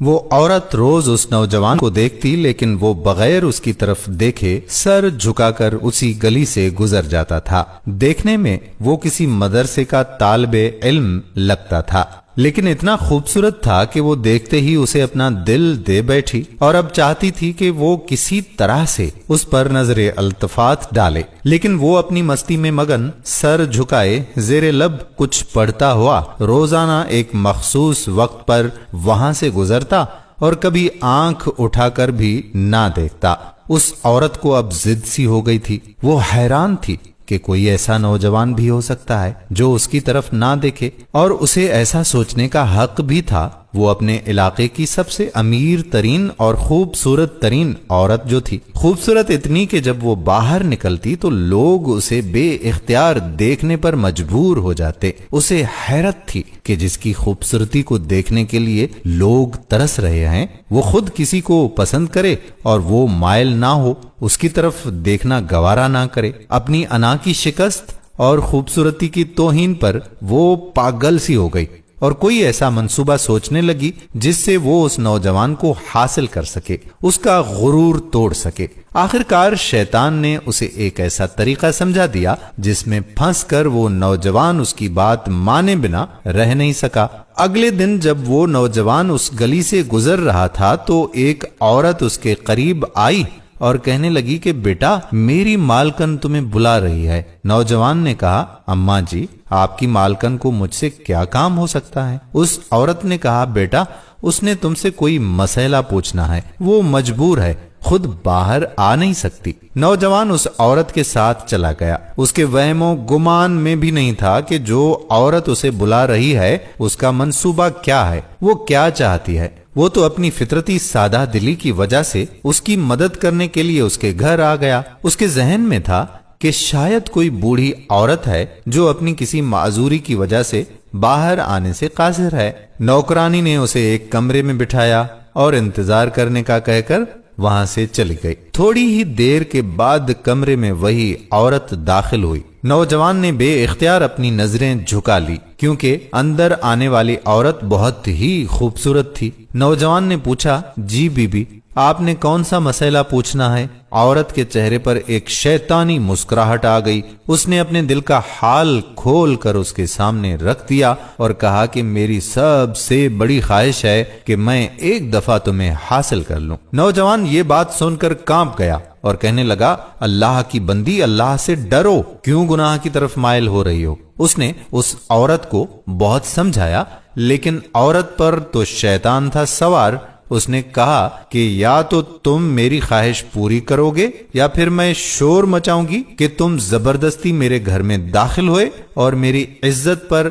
وہ عورت روز اس نوجوان کو دیکھتی، لیکن وہ بغیر اس کی طرف دیکھے سر جھکا کر اسی گلی سے گزر جاتا تھا۔ دیکھنے میں وہ کسی مدرسے کا طالب علم لگتا تھا، لیکن اتنا خوبصورت تھا کہ وہ دیکھتے ہی اسے اپنا دل دے بیٹھی، اور اب چاہتی تھی کہ وہ کسی طرح سے اس پر نظر التفات ڈالے، لیکن وہ اپنی مستی میں مگن سر جھکائے زیر لب کچھ پڑھتا ہوا روزانہ ایک مخصوص وقت پر وہاں سے گزرتا اور کبھی آنکھ اٹھا کر بھی نہ دیکھتا۔ اس عورت کو اب ضد سی ہو گئی تھی۔ وہ حیران تھی کہ کوئی ایسا نوجوان بھی ہو سکتا ہے جو اس کی طرف نہ دیکھے، اور اسے ایسا سوچنے کا حق بھی تھا۔ وہ اپنے علاقے کی سب سے امیر ترین اور خوبصورت ترین عورت جو تھی، خوبصورت اتنی کہ جب وہ باہر نکلتی تو لوگ اسے بے اختیار دیکھنے پر مجبور ہو جاتے۔ اسے حیرت تھی کہ جس کی خوبصورتی کو دیکھنے کے لیے لوگ ترس رہے ہیں، وہ خود کسی کو پسند کرے اور وہ مائل نہ ہو، اس کی طرف دیکھنا گوارا نہ کرے۔ اپنی انا کی شکست اور خوبصورتی کی توہین پر وہ پاگل سی ہو گئی، اور کوئی ایسا منصوبہ سوچنے لگی جس سے وہ اس نوجوان کو حاصل کر سکے، اس کا غرور توڑ سکے۔ آخر کار شیطان نے اسے ایک ایسا طریقہ سمجھا دیا جس میں پھنس کر وہ نوجوان اس کی بات مانے بنا رہ نہیں سکا۔ اگلے دن جب وہ نوجوان اس گلی سے گزر رہا تھا تو ایک عورت اس کے قریب آئی اور کہنے لگی کہ بیٹا، میری مالکن تمہیں بلا رہی ہے۔ نوجوان نے کہا، اماں جی، آپ کی مالکن کو مجھ سے کیا کام ہو سکتا ہے؟ اس عورت نے کہا، بیٹا، اس نے تم سے کوئی مسئلہ پوچھنا ہے، وہ مجبور ہے، خود باہر آ نہیں سکتی۔ نوجوان اس عورت کے ساتھ چلا گیا۔ اس کے وہم و گمان میں بھی نہیں تھا کہ جو عورت اسے بلا رہی ہے اس کا منصوبہ کیا ہے، وہ کیا چاہتی ہے۔ وہ تو اپنی فطرتی سادہ دلی کی وجہ سے اس کی مدد کرنے کے لیے اس کے گھر آ گیا۔ اس کے ذہن میں تھا کہ شاید کوئی بوڑھی عورت ہے جو اپنی کسی معذوری کی وجہ سے باہر آنے سے قاصر ہے۔ نوکرانی نے اسے ایک کمرے میں بٹھایا اور انتظار کرنے کا کہہ کر وہاں سے چلی گئی۔ تھوڑی ہی دیر کے بعد کمرے میں وہی عورت داخل ہوئی۔ نوجوان نے بے اختیار اپنی نظریں جھکا لی کیونکہ اندر آنے والی عورت بہت ہی خوبصورت تھی۔ نوجوان نے پوچھا، جی بی بی، آپ نے کون سا مسئلہ پوچھنا ہے؟ عورت کے چہرے پر ایک شیطانی مسکراہٹ آ گئی۔ اس نے اپنے دل کا حال کھول کر اس کے سامنے رکھ دیا اور کہا کہ میری سب سے بڑی خواہش ہے کہ میں ایک دفعہ تمہیں حاصل کر لوں۔ نوجوان یہ بات سن کر کانپ گیا اور کہنے لگا، اللہ کی بندی، اللہ سے ڈرو، کیوں گناہ کی طرف مائل ہو رہی ہو؟ اس نے اس عورت کو بہت سمجھایا، لیکن عورت پر تو شیطان تھا سوار۔ اس نے کہا کہ یا تو تم میری خواہش پوری کرو گے یا پھر میں شور مچاؤں گی کہ تم زبردستی میرے گھر میں داخل ہوئے اور میری عزت پر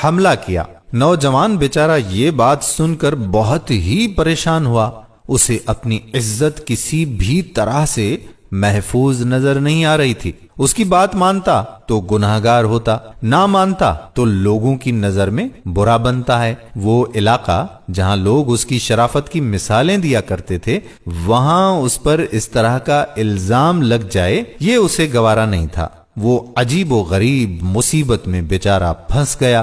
حملہ کیا۔ نوجوان بیچارہ یہ بات سن کر بہت ہی پریشان ہوا۔ اسے اپنی عزت کسی بھی طرح سے محفوظ نظر نہیں آ رہی تھی۔ اس کی بات مانتا تو گناہگار ہوتا، نہ مانتا تو لوگوں کی نظر میں برا بنتا ہے۔ وہ علاقہ جہاں لوگ اس کی شرافت کی مثالیں دیا کرتے تھے، وہاں اس پر اس طرح کا الزام لگ جائے، یہ اسے گوارا نہیں تھا۔ وہ عجیب و غریب مصیبت میں بیچارہ پھنس گیا۔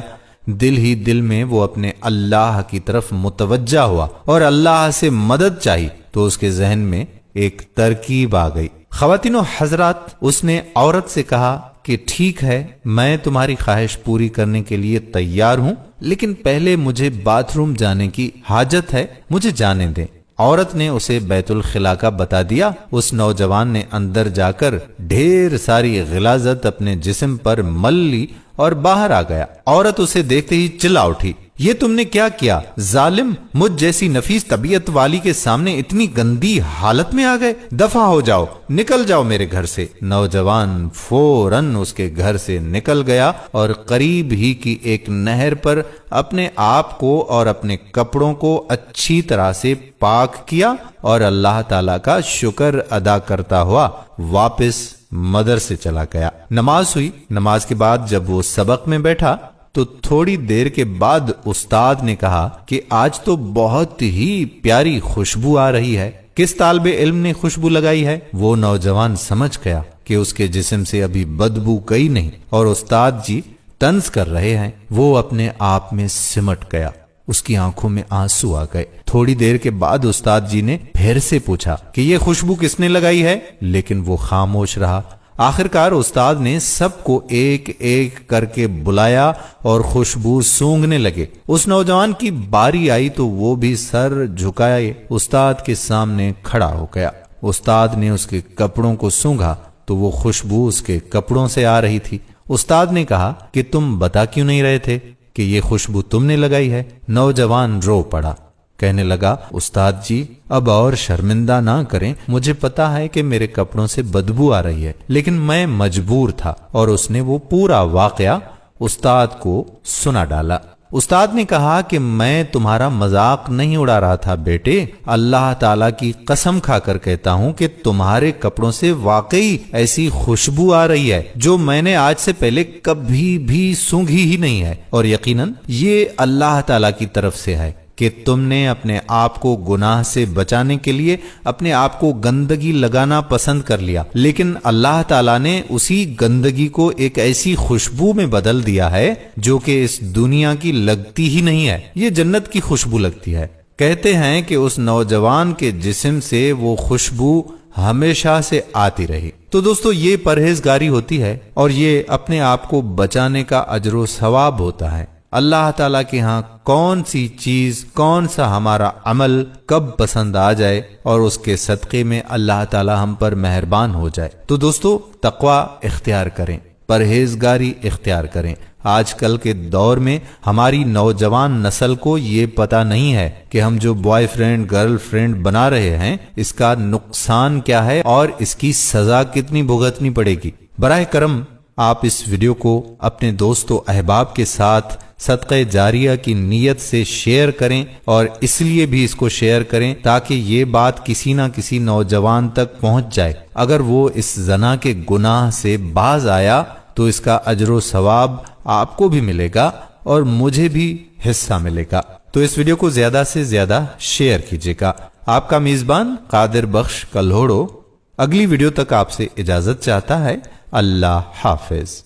دل ہی دل میں وہ اپنے اللہ کی طرف متوجہ ہوا اور اللہ سے مدد چاہی تو اس کے ذہن میں ایک ترکیب آ گئی۔ خواتین و حضرات، اس نے عورت سے کہا کہ ٹھیک ہے، میں تمہاری خواہش پوری کرنے کے لیے تیار ہوں، لیکن پہلے مجھے باتھ روم جانے کی حاجت ہے، مجھے جانے دیں۔ عورت نے اسے بیت الخلا کا بتا دیا۔ اس نوجوان نے اندر جا کر ڈھیر ساری غلاظت اپنے جسم پر مل لی اور باہر آ گیا۔ عورت اسے دیکھتے ہی چلا اٹھی، یہ تم نے کیا کیا؟ ظالم، مجھ جیسی نفیس طبیعت والی کے سامنے اتنی گندی حالت میں آ گئے، دفع ہو جاؤ، نکل جاؤ میرے گھر سے۔ نوجوان فوراً اس کے گھر سے نکل گیا اور قریب ہی کی ایک نہر پر اپنے آپ کو اور اپنے کپڑوں کو اچھی طرح سے پاک کیا اور اللہ تعالیٰ کا شکر ادا کرتا ہوا واپس مدرسے چلا گیا۔ نماز ہوئی۔ نماز کے بعد جب وہ سبق میں بیٹھا تو تھوڑی دیر کے بعد استاد نے کہا کہ آج تو بہت ہی پیاری خوشبو آ رہی ہے۔ کس طالب علم نے خوشبو لگائی ہے؟ وہ نوجوان سمجھ گیا کہ اس کے جسم سے ابھی بدبو گئی نہیں اور استاد جی طنز کر رہے ہیں۔ وہ اپنے آپ میں سمٹ گیا۔ اس کی آنکھوں میں آنسو آ گئے۔ تھوڑی دیر کے بعد استاد جی نے پھر سے پوچھا کہ یہ خوشبو کس نے لگائی ہے، لیکن وہ خاموش رہا۔ آخرکار استاد نے سب کو ایک ایک کر کے بلایا اور خوشبو سونگھنے لگے۔ اس نوجوان کی باری آئی تو وہ بھی سر جھکائے استاد کے سامنے کھڑا ہو گیا۔ استاد نے اس کے کپڑوں کو سونگھا تو وہ خوشبو اس کے کپڑوں سے آ رہی تھی۔ استاد نے کہا کہ تم بتا کیوں نہیں رہے تھے کہ یہ خوشبو تم نے لگائی ہے؟ نوجوان رو پڑا، کہنے لگا استاد جی اب اور شرمندہ نہ کریں، مجھے پتا ہے کہ میرے کپڑوں سے بدبو آ رہی ہے، لیکن میں مجبور تھا۔ اور اس نے وہ پورا واقعہ استاد کو سنا ڈالا۔ استاد نے کہا کہ میں تمہارا مذاق نہیں اڑا رہا تھا بیٹے، اللہ تعالیٰ کی قسم کھا کر کہتا ہوں کہ تمہارے کپڑوں سے واقعی ایسی خوشبو آ رہی ہے جو میں نے آج سے پہلے کبھی بھی سونگھی ہی نہیں ہے، اور یقیناً یہ اللہ تعالیٰ کی طرف سے ہے کہ تم نے اپنے آپ کو گناہ سے بچانے کے لیے اپنے آپ کو گندگی لگانا پسند کر لیا، لیکن اللہ تعالیٰ نے اسی گندگی کو ایک ایسی خوشبو میں بدل دیا ہے جو کہ اس دنیا کی لگتی ہی نہیں ہے، یہ جنت کی خوشبو لگتی ہے۔ کہتے ہیں کہ اس نوجوان کے جسم سے وہ خوشبو ہمیشہ سے آتی رہی۔ تو دوستو یہ پرہیزگاری ہوتی ہے اور یہ اپنے آپ کو بچانے کا اجر و ثواب ہوتا ہے۔ اللہ تعالیٰ کے ہاں کون سی چیز، کون سا ہمارا عمل کب پسند آ جائے اور اس کے صدقے میں اللہ تعالیٰ ہم پر مہربان ہو جائے۔ تو دوستو تقوی اختیار کریں، پرہیزگاری اختیار کریں۔ آج کل کے دور میں ہماری نوجوان نسل کو یہ پتہ نہیں ہے کہ ہم جو بوائے فرینڈ گرل فرینڈ بنا رہے ہیں اس کا نقصان کیا ہے اور اس کی سزا کتنی بھگتنی پڑے گی۔ براہ کرم آپ اس ویڈیو کو اپنے دوست و احباب کے ساتھ صدقہ جاریہ کی نیت سے شیئر کریں، اور اس لیے بھی اس کو شیئر کریں تاکہ یہ بات کسی نہ کسی نوجوان تک پہنچ جائے۔ اگر وہ اس زنا کے گناہ سے باز آیا تو اس کا اجر و ثواب آپ کو بھی ملے گا اور مجھے بھی حصہ ملے گا۔ تو اس ویڈیو کو زیادہ سے زیادہ شیئر کیجیے گا۔ آپ کا میزبان قادر بخش کلہوڑو اگلی ویڈیو تک آپ سے اجازت چاہتا ہے۔ اللہ حافظ۔